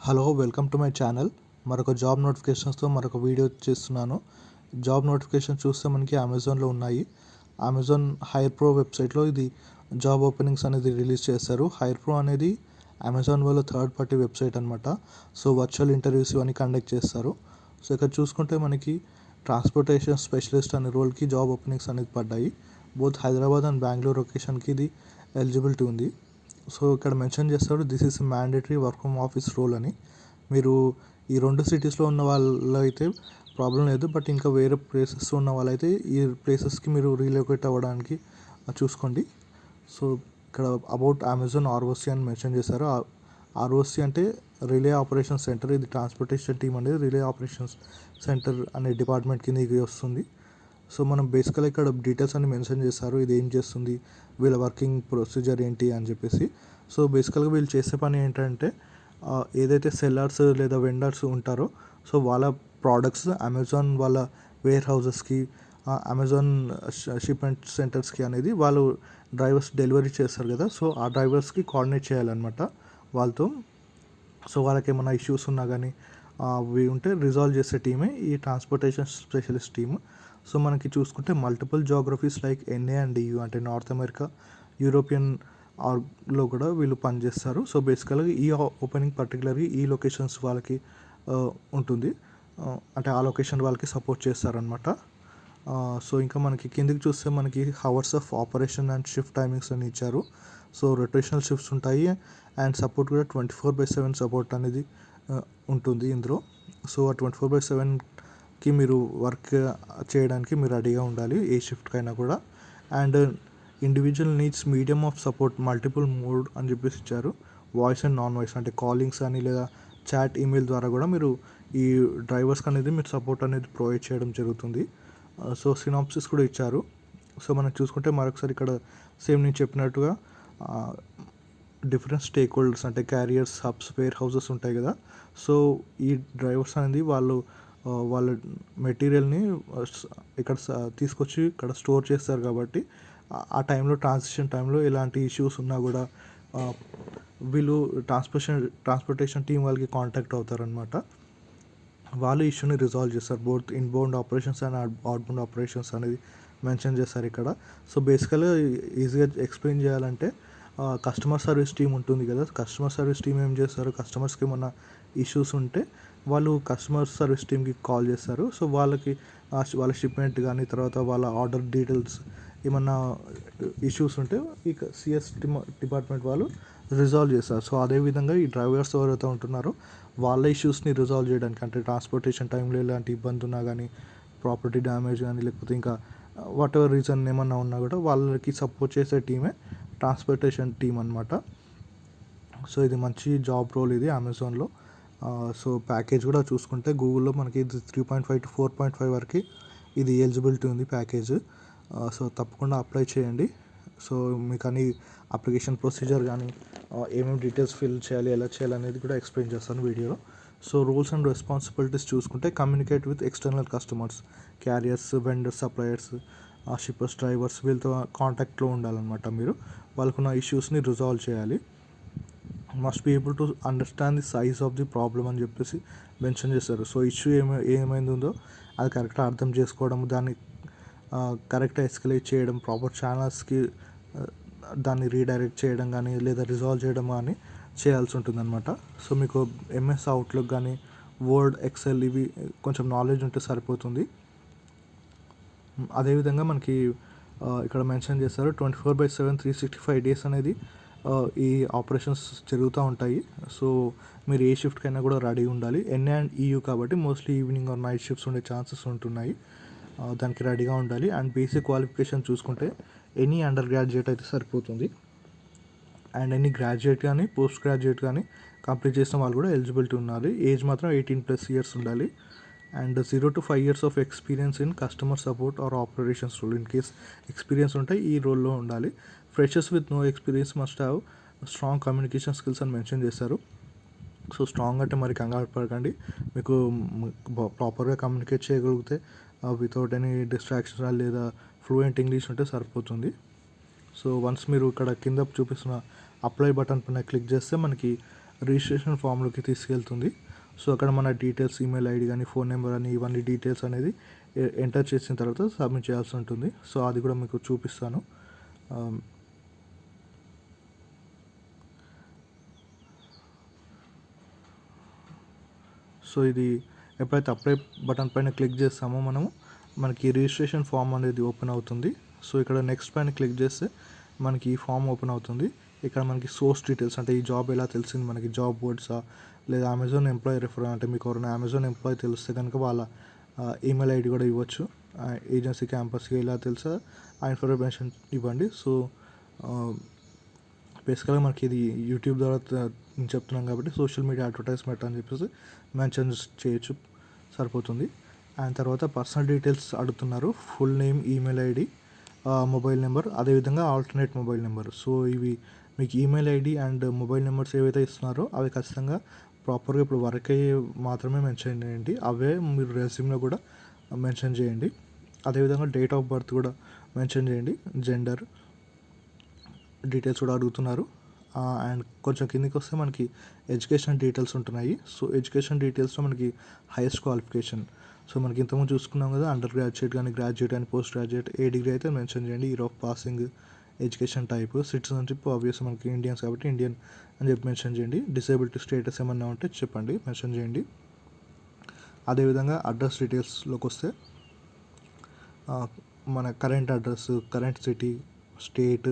Hello welcome to my channel. మరొక job నోటిఫికేషన్స్తో మరొక video చేస్తున్నాను. జాబ్ నోటిఫికేషన్ చూస్తే మనకి అమెజాన్లో ఉన్నాయి. అమెజాన్ హైర్ ప్రో వెబ్సైట్లో ఇది జాబ్ ఓపెనింగ్స్ అనేది రిలీజ్ చేస్తారు. హైర్ ప్రో అనేది అమెజాన్ వాళ్ళ థర్డ్ పార్టీ వెబ్సైట్ అనమాట. సో వర్చువల్ ఇంటర్వ్యూస్ ఇవన్నీ కండక్ట్ చేస్తారు. సో ఇక్కడ చూసుకుంటే మనకి ట్రాన్స్పోర్టేషన్ స్పెషలిస్ట్ అనే రోల్కి జాబ్ ఓపెనింగ్స్ అనేది పడ్డాయి. బోత్ హైదరాబాద్ అండ్ బెంగళూరు లొకేషన్కి ఇది ఎలిజిబిలిటీ ఉంది. సో ఇక్కడ మెన్షన్ చేస్తాడు this is mandatory work from office role అని. మీరు ఈ రెండు సిటీస్లో ఉన్న వాళ్ళు అయితే ప్రాబ్లం లేదు, బట్ ఇంకా వేరే ప్లేసెస్ ఉన్న వాళ్ళైతే ఈ ప్లేసెస్కి మీరు రీలొకేట్ అవ్వడానికి చూసుకోండి. సో ఇక్కడ అబౌట్ అమెజాన్ ఆర్ఓసి అని మెన్షన్ చేశారు. ఆర్ఓసి అంటే రిలే ఆపరేషన్ సెంటర్. ఇది ట్రాన్స్పోర్టేషన్ టీమ్ అనేది రిలే ఆపరేషన్స్ సెంటర్ అనే డిపార్ట్మెంట్ కింద ఇది వస్తుంది. సో మనం బేసికల్గా ఇక్కడ డీటెయిల్స్ అన్ని మెన్షన్ చేస్తారు. ఇది ఏం చేస్తుంది, వీళ్ళ వర్కింగ్ ప్రొసీజర్ ఏంటి అని చెప్పేసి. సో బేసికల్గా వీళ్ళు చేసే పని ఏంటంటే ఏదైతే సెల్లర్స్ లేదా వెండర్స్ ఉంటారో సో వాళ్ళ ప్రోడక్ట్స్ అమెజాన్ వాళ్ళ వేర్ హౌసెస్కి, అమెజాన్ షిప్మెంట్ సెంటర్స్కి అనేది వాళ్ళు డ్రైవర్స్ డెలివరీ చేస్తారు కదా. సో ఆ డ్రైవర్స్కి కోఆర్డినేట్ చేయాలన్నమాట వాళ్ళతో. సో వాళ్ళకి ఏమైనా ఇష్యూస్ ఉన్నా కానీ అవి ఉంటే రిజాల్వ్ చేసే టీమే ఈ ట్రాన్స్పోర్టేషన్ స్పెషలిస్ట్ టీమ్. సో మనకి చూసుకుంటే multiple geographies like NA and EU అంటే నార్త్ అమెరికా, యూరోపియన్ లో కూడా వీళ్ళు పనిచేస్తారు. సో బేసికల్గా ఈ ఓపెనింగ్ పర్టికులర్గా ఈ లొకేషన్స్ వాళ్ళకి ఉంటుంది. అంటే ఆ లొకేషన్ వాళ్ళకి సపోర్ట్ చేస్తారనమాట. సో ఇంకా మనకి కిందికి చూస్తే మనకి hours of operation and shift timings అని ఇచ్చారు. సో రొటేషనల్ షిఫ్ట్స్ ఉంటాయి అండ్ సపోర్ట్ కూడా 24/7 సపోర్ట్ అనేది ఉంటుంది ఇందులో. సో ఆ 24/7కి మీరు వర్క్ చేయడానికి మీరు రెడీగా ఉండాలి ఏ షిఫ్ట్కైనా కూడా. And individual needs medium of support multiple mode అని చెప్పేసి ఇచ్చారు. వాయిస్ అండ్ నాన్ వాయిస్ అంటే కాలింగ్స్ అని లేదా చాట్ ఈమెయిల్ ద్వారా కూడా మీరు ఈ డ్రైవర్స్కి అనేది మీరు సపోర్ట్ అనేది ప్రొవైడ్ చేయడం జరుగుతుంది. సో సినాప్సిస్ కూడా ఇచ్చారు. సో మనం చూసుకుంటే మరొకసారి ఇక్కడ సేమ్ నేను చెప్పినట్టుగా డిఫరెంట్ స్టేక్ హోల్డర్స్ అంటే క్యారియర్స్, హబ్స్, వేర్ హౌసెస్ ఉంటాయి కదా. సో ఈ డ్రైవర్స్ అనేది వాళ్ళ మెటీరియల్ని ఇక్కడ తీసుకొచ్చి ఇక్కడ స్టోర్ చేస్తారు కాబట్టి ఆ టైంలో ట్రాన్సిషన్ టైంలో ఎలాంటి ఇష్యూస్ ఉన్నా కూడా వీళ్ళు ట్రాన్స్పోర్టేషన్ టీం వాళ్ళకి కాంటాక్ట్ అవుతారనమాట. వాళ్ళు ఇష్యూని రిజాల్వ్ చేస్తారు. Both inbound operations and outbound operations అనేది మెన్షన్ చేస్తారు ఇక్కడ. సో బేసికల్గా ఈజీగా ఎక్స్ప్లెయిన్ చేయాలంటే కస్టమర్ సర్వీస్ టీం ఉంటుంది కదా. కస్టమర్ సర్వీస్ టీం ఏం చేస్తారు, కస్టమర్స్కి ఏమన్నా ఇష్యూస్ ఉంటే వాళ్ళు కస్టమర్ సర్వీస్ టీంకి కాల్ చేస్తారు. సో వాళ్ళకి వాళ్ళ షిప్మెంట్ కానీ తర్వాత వాళ్ళ ఆర్డర్ డీటెయిల్స్ ఏమన్నా ఇష్యూస్ ఉంటే ఈ సిఎస్ డిపార్ట్మెంట్ వాళ్ళు రిజాల్వ్ చేస్తారు. సో అదేవిధంగా ఈ డ్రైవర్స్ ఎవరైతే ఉంటున్నారో వాళ్ళ ఇష్యూస్ని రిజాల్వ్ చేయడానికి అంటే ట్రాన్స్పోర్టేషన్ టైంలో ఎలాంటి ఇబ్బంది ఉన్నా కానీ, ప్రాపర్టీ డ్యామేజ్ కానీ లేకపోతే ఇంకా వాట్ ఎవర్ రీజన్ ఏమన్నా ఉన్నా కూడా వాళ్ళకి సపోర్ట్ చేసే టీమే ట్రాన్స్పోర్టేషన్ టీం అనమాట. సో ఇది మంచి జాబ్ రోల్ ఇది అమెజాన్లో. సో ప్యాకేజ్ కూడా చూసుకుంటే గూగుల్లో మనకి ఇది 3.5 to 4.5 వరకు ఇది ఎలిజిబిలిటీ ఉంది ప్యాకేజ్. సో తప్పకుండా అప్లై చేయండి. సో మీకు అన్ని అప్లికేషన్ ప్రొసీజర్ కానీ ఏమేమి డీటెయిల్స్ ఫిల్ చేయాలి, ఎలా చేయాలి అనేది కూడా ఎక్స్ప్లెయిన్ చేస్తాను వీడియోలో. సో రూల్స్ అండ్ రెస్పాన్సిబిలిటీస్ చూసుకుంటే communicate with external customers, carriers, vendors, suppliers, shippers, drivers వీళ్ళతో కాంటాక్ట్లో ఉండాలన్నమాట. మీరు వాళ్ళకున్న ఇష్యూస్ని రిజాల్వ్ చేయాలి. Must be able to understand the size of the problem అని చెప్పేసి మెన్షన్ చేస్తారు. సో ఇష్యూ ఏమైందో అది కరెక్ట్గా అర్థం చేసుకోవడం, దాన్ని కరెక్ట్గా ఎస్కలేట్ చేయడం, ప్రాపర్ ఛానల్స్కి దాన్ని రీడైరెక్ట్ చేయడం కానీ లేదా రిజాల్వ్ చేయడం కానీ చేయాల్సి ఉంటుందన్నమాట. సో మీకు MS అవుట్లుక్ కానీ వర్డ్, ఎక్సెల్ ఇవి కొంచెం నాలెడ్జ్ ఉంటే సరిపోతుంది. అదేవిధంగా మనకి ఇక్కడ మెన్షన్ చేస్తారు 24/7 365 days అనేది ఈ ఆపరేషన్స్ జరుగుతూ ఉంటాయి. సో మీరు ఏ షిఫ్ట్కైనా కూడా రెడీ ఉండాలి. NA and EU కాబట్టి mostly evening or night shifts ఉండే ఛాన్సెస్ ఉంటున్నాయి. దానికి రెడీగా ఉండాలి. అండ్ బేసిక్ క్వాలిఫికేషన్ చూసుకుంటే ఎనీ అండర్ గ్రాడ్యుయేట్ అయితే సరిపోతుంది. అండ్ ఎనీ గ్రాడ్యుయేట్ కానీ పోస్ట్ గ్రాడ్యుయేట్ కానీ కంప్లీట్ చేసిన వాళ్ళు కూడా ఎలిజిబిలిటీ ఉండాలి. ఏజ్ మాత్రం 18+ years ఉండాలి. And 0 to 5 years of experience in customer support or operations role. In case experience ఉంటే ఈ రోల్లో ఉండాలి. Freshers with no experience must have strong communication skills అని మెన్షన్ చేశారు. సో స్ట్రాంగ్ అంటే మరి కంగారు పడకండి. మీకు ప్రాపర్గా కమ్యూనికేట్ చేయగలిగితే వితౌట్ ఎనీ డిస్ట్రాక్షన్స్ లేదా ఫ్లూయెంట్ ఇంగ్లీష్ ఉంటే సరిపోతుంది. సో వన్స్ మీరు ఇక్కడ కింద చూపిస్తున్న అప్లై బటన్ పైన క్లిక్ చేస్తే మనకి రిజిస్ట్రేషన్ ఫామ్లోకి తీసుకెళ్తుంది. సో అక్కడ మన డీటెయిల్స్, ఈమెయిల్ ఐడి కానీ, ఫోన్ నెంబర్ అని ఇవన్నీ డీటెయిల్స్ అనేది ఎంటర్ చేసిన తర్వాత సబ్మిట్ చేయాల్సి ఉంటుంది. సో అది కూడా మీకు చూపిస్తాను. సో ఇది ఎప్పుడైతే అప్లై బటన్ పైన క్లిక్ చేస్తామో మనకి రిజిస్ట్రేషన్ ఫామ్ అనేది ఓపెన్ అవుతుంది. సో ఇక్కడ నెక్స్ట్ పైన క్లిక్ చేస్తే మనకి ఈ ఫామ్ ఓపెన్ అవుతుంది. ఇక్కడ మనకి సోర్స్ డీటెయిల్స్, అంటే ఈ జాబ్ ఎలా తెలిసింది మనకి, జాబ్ బోర్డ్సా లేదా అమెజాన్ ఎంప్లాయీ రిఫర్, అంటే మీకు ఎవరైనా అమెజాన్ ఎంప్లాయీ తెలిస్తే కనుక వాళ్ళ ఈమెయిల్ ఐడి కూడా ఇవ్వచ్చు. ఏజెన్సీ క్యాంపస్కి ఎలా తెలుసా ఆ ఇన్ఫర్మేషన్ ఇవ్వండి. సో బేసికల్గా మనకి ఇది యూట్యూబ్ ద్వారా నేను చెప్తున్నాం కాబట్టి సోషల్ మీడియా అడ్వర్టైజ్మెంట్ అని చెప్పేసి మెన్షన్ చేయొచ్చు, సరిపోతుంది. అండ్ తర్వాత పర్సనల్ డీటెయిల్స్ అడుగుతున్నారు. Full name, email ID, mobile number, అదేవిధంగా ఆల్టర్నేట్ మొబైల్ నెంబర్. సో ఇవి మీకు email ID and mobile numbers ఏవైతే ఇస్తున్నారో అవి ఖచ్చితంగా ప్రాపర్గా ఇప్పుడు వర్క్ అయ్యే మాత్రమే మెన్షన్ చేయండి. అవే మీరు రెజ్యూమ్లో కూడా మెన్షన్ చేయండి. అదేవిధంగా డేట్ ఆఫ్ బర్త్ కూడా మెన్షన్ చేయండి. జెండర్ డీటెయిల్స్ కూడా అడుగుతున్నారు. అండ్ కొంచెం కిందికి వస్తే మనకి ఎడ్యుకేషన్ డీటెయిల్స్ ఉంటున్నాయి. సో ఎడ్యుకేషన్ డీటెయిల్స్లో మనకి హైయెస్ట్ క్వాలిఫికేషన్, సో మనకి ఇంతకుముందు చూసుకున్నాం కదా, అండర్ గ్రాడ్యుయేట్ కానీ, గ్రాడ్యుయేట్ కానీ, పోస్ట్ గ్రాడ్యుయేట్, ఏ డిగ్రీ అయితే మెన్షన్ చేయండి. Year of passing, education type, citizenship obvious మనకి ఇండియన్స్ కాబట్టి ఇండియన్ అని చెప్పి మెన్షన్ చేయండి. డిసేబిలిటీ స్టేటస్ ఏమన్నా ఉంటే చెప్పండి, మెన్షన్ చేయండి. అదేవిధంగా అడ్రస్ డీటెయిల్స్లోకి వస్తే మన current address, current city, state,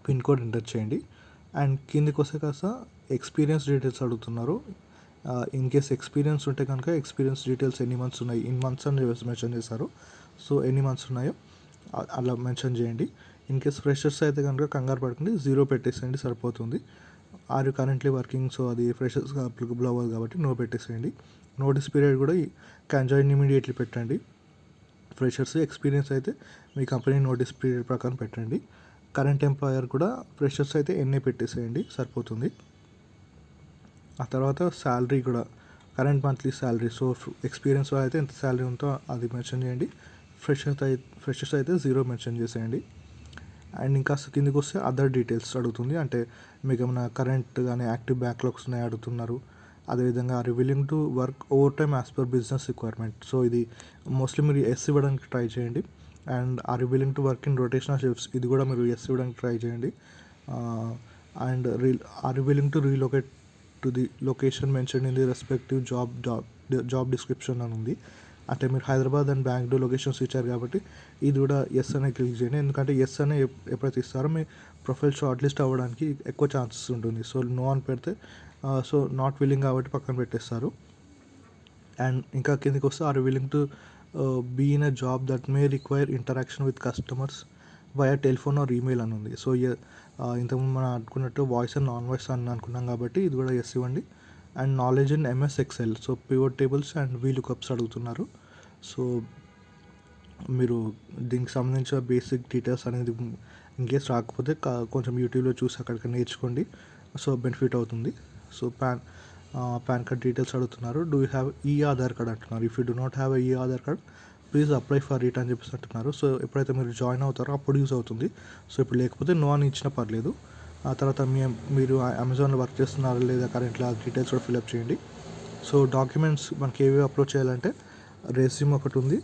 pin code enter చేయండి. అండ్ కిందికి వస్తే కాస్త ఎక్స్పీరియన్స్ డీటెయిల్స్ అడుగుతున్నారు. ఇన్ కేస్ ఎక్స్పీరియన్స్ ఉంటే కనుక ఎక్స్పీరియన్స్ డీటెయిల్స్ ఎన్ని మంత్స్ ఉన్నాయి, ఇన్ మంత్స్ అని మెన్షన్ చేశారు. సో ఎన్ని మంత్స్ ఉన్నాయో అలా మెన్షన్ చేయండి. ఇన్ కేస్ ఫ్రెషర్స్ అయితే కనుక కంగారు పడకండి, 0 పెట్టేసేయండి, సరిపోతుంది. Are you currently working, so అది ఫ్రెషర్స్గా అప్లికబుల్ అవ్వదు కాబట్టి నో పెట్టేసేయండి. నోటీస్ పీరియడ్ కూడా క్యాన్ జాయిన్ ఇమీడియట్లీ పెట్టండి. ఫ్రెషర్స్, ఎక్స్పీరియన్స్ అయితే మీ కంపెనీ నోటీస్ పీరియడ్ ప్రకారం పెట్టండి. కరెంట్ ఎంప్లాయర్ కూడా ఫ్రెషర్స్ అయితే ఎన్ఏ పెట్టేసేయండి, సరిపోతుంది. ఆ తర్వాత శాలరీ కూడా current monthly salary, so experience అయితే ఎంత శాలరీ ఉందో అది మెన్షన్ చేయండి. ఫ్రెషర్స్ అయితే 0 మెన్షన్ చేసేయండి. అండ్ ఇంకా కిందికి వస్తే అదర్ డీటెయిల్స్ అడుగుతుంది. అంటే మీకు ఏమైనా కరెంట్ కానీ యాక్టివ్ బ్యాక్లాగ్స్ ఉన్నాయి అడుగుతున్నారు. అదేవిధంగా are you willing to work overtime as per business requirement. So ఇది మోస్ట్లీ మీరు ఎస్ ఇవ్వడానికి ట్రై చేయండి. And are you willing to work in rotational shifts, ఇది కూడా మీరు ఎస్ ఇవ్వడానికి ట్రై చేయండి. And are you willing to relocate to the location mention in the respective job description అని ఉంది. అంటే మీరు హైదరాబాద్ అండ్ బెంగళూరు లొకేషన్స్ ఇచ్చారు కాబట్టి ఇది కూడా ఎస్ అనే క్లిక్ చేయండి. ఎందుకంటే ఎస్ అనే ఎప్పుడైతే ఇస్తారో మీ ప్రొఫైల్ షార్ట్ లిస్ట్ అవ్వడానికి ఎక్కువ ఛాన్సెస్ ఉంటుంది. సో నో అని పెడితే సో నాట్ విల్లింగ్ కాబట్టి పక్కన పెట్టేస్తారు. అండ్ ఇంకా కిందకి వస్తే are willing to be in a job that may require interaction with customers via telephone or email అని ఉంది. సో ఇంతకుముందు మనం అనుకున్నట్టు వాయిస్ అండ్ నాన్ వాయిస్ అని అనుకున్నాం కాబట్టి ఇది కూడా ఎస్ ఇవ్వండి. And knowledge in MS Excel, so pivot tables and VLOOKUPs అడుగుతున్నారు. సో మీరు దీనికి సంబంధించిన బేసిక్ డీటెయిల్స్ అనేది ఇన్కేస్ రాకపోతే కొంచెం యూట్యూబ్లో చూసి అక్కడికి నేర్చుకోండి. సో బెనిఫిట్ అవుతుంది. సో పాన్ కార్డ్ డీటెయిల్స్ అడుగుతున్నారు. డూ యూ హ్యావ్ ఈ ఆధార్ కార్డ్ అంటున్నారు. If you do not have ఈ Aadhaar card please apply for it అని చెప్పేసి అంటున్నారు. సో ఎప్పుడైతే మీరు జాయిన్ అవుతారో అప్పుడు యూస్ అవుతుంది. సో ఇప్పుడు లేకపోతే నో అని ఇచ్చినా పర్లేదు. ఆ తర్వాత మీరు అమెజాన్లో వర్క్ చేస్తున్నారా లేదా కరెంట్లో ఆ డీటెయిల్స్ కూడా ఫిల్అప్ చేయండి. సో డాక్యుమెంట్స్ మనకి ఏవి అప్లోడ్ చేయాలంటే రెజ్యూమ్ ఒకటి ఉంది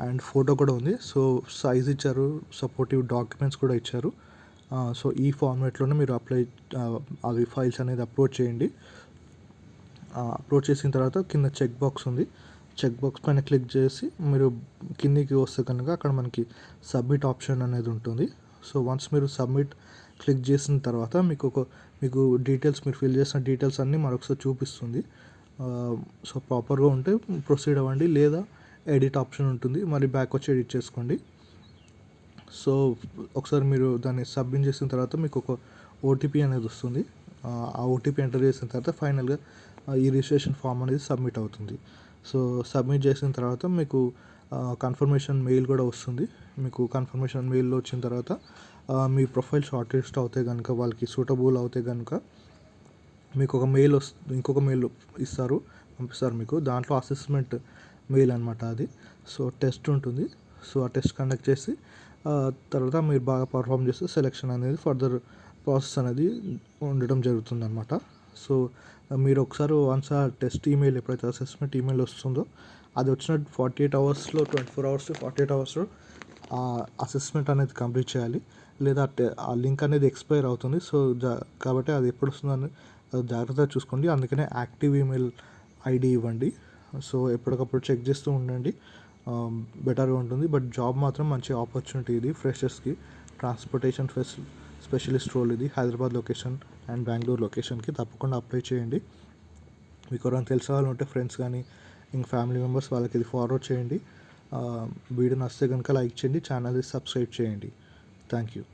అండ్ ఫోటో కూడా ఉంది. సో సైజ్ ఇచ్చారు, సపోర్టివ్ డాక్యుమెంట్స్ కూడా ఇచ్చారు. సో ఈ ఫార్మాట్లోనే మీరు అవి ఫైల్స్ అనేది అప్లోడ్ చేయండి. అప్లోడ్ చేసిన తర్వాత కింద చెక్ బాక్స్ ఉంది. చెక్ బాక్స్ పైన క్లిక్ చేసి మీరు కిందికి వస్తే కనుక అక్కడ మనకి సబ్మిట్ ఆప్షన్ అనేది ఉంటుంది. సో వన్స్ మీరు సబ్మిట్ క్లిక్ చేసిన తర్వాత మీకు డీటెయిల్స్, మీరు ఫిల్ చేసిన డీటెయిల్స్ అన్నీ మరొకసారి చూపిస్తుంది. సో ప్రాపర్గా ఉంటే ప్రొసీడ్ అవ్వండి, లేదా ఎడిట్ ఆప్షన్ ఉంటుంది, మరి బ్యాక్ వచ్చి ఎడిట్ చేసుకోండి. సో ఒకసారి మీరు దాన్ని సబ్మిట్ చేసిన తర్వాత మీకు ఒక ఓటీపీ అనేది వస్తుంది. ఆ ఓటీపీ ఎంటర్ చేసిన తర్వాత ఫైనల్గా ఈ రిజిస్ట్రేషన్ ఫామ్ అనేది సబ్మిట్ అవుతుంది. సో సబ్మిట్ చేసిన తర్వాత మీకు కన్ఫర్మేషన్ మెయిల్ కూడా వస్తుంది. మీకు కన్ఫర్మేషన్ మెయిల్లో వచ్చిన తర్వాత మీ ప్రొఫైల్ షార్ట్ లిస్ట్ అవుతే కనుక, వాళ్ళకి సూటబుల్ అవుతే కనుక మీకు ఒక మెయిల్ ఇంకొక మెయిల్ పంపిస్తారు మీకు. దాంట్లో అసెస్మెంట్ మెయిల్ అనమాట అది. సో టెస్ట్ ఉంటుంది. సో ఆ టెస్ట్ కండక్ట్ చేసి తర్వాత మీరు బాగా పర్ఫామ్ చేస్తే సెలెక్షన్ అనేది ఫర్దర్ ప్రాసెస్ అనేది ఉండడం జరుగుతుందన్నమాట. సో మీరు ఒకసారి వన్స్ ఆ టెస్ట్ ఈమెయిల్ ఎప్పుడైతే అసెస్మెంట్ ఈమెయిల్ వస్తుందో అది వచ్చిన 48 అవర్స్లో 24 అవర్స్ టు 48 అవర్స్లో ఆ అసెస్మెంట్ అనేది కంప్లీట్ చేయాలి. లేదా ఆ లింక్ అనేది ఎక్స్పైర్ అవుతుంది. సో కాబట్టి అది ఎప్పుడు వస్తుందని జాగ్రత్తగా చూసుకోండి. అందుకనే యాక్టివ్ ఈమెయిల్ ఐడి ఇవ్వండి. సో ఎప్పటికప్పుడు చెక్ చేస్తూ ఉండండి, బెటర్గా ఉంటుంది. బట్ జాబ్ మాత్రం మంచి ఆపర్చునిటీ ఇది ఫ్రెషర్స్కి. ట్రాన్స్పోర్టేషన్ స్పెషలిస్ట్ రోల్ ఇది హైదరాబాద్ లొకేషన్ అండ్ బెంగళూరు లొకేషన్కి. తప్పకుండా అప్లై చేయండి. మీకు ఎవరైనా తెలిసిన వాళ్ళు ఉంటే ఫ్రెండ్స్ కానీ ఇంక ఫ్యామిలీ మెంబర్స్ వాళ్ళకి ఇది ఫార్వర్డ్ చేయండి. వీడియో నచ్చితే కనుక లైక్ చేయండి, ఛానల్ని సబ్స్క్రైబ్ చేయండి. Thank you.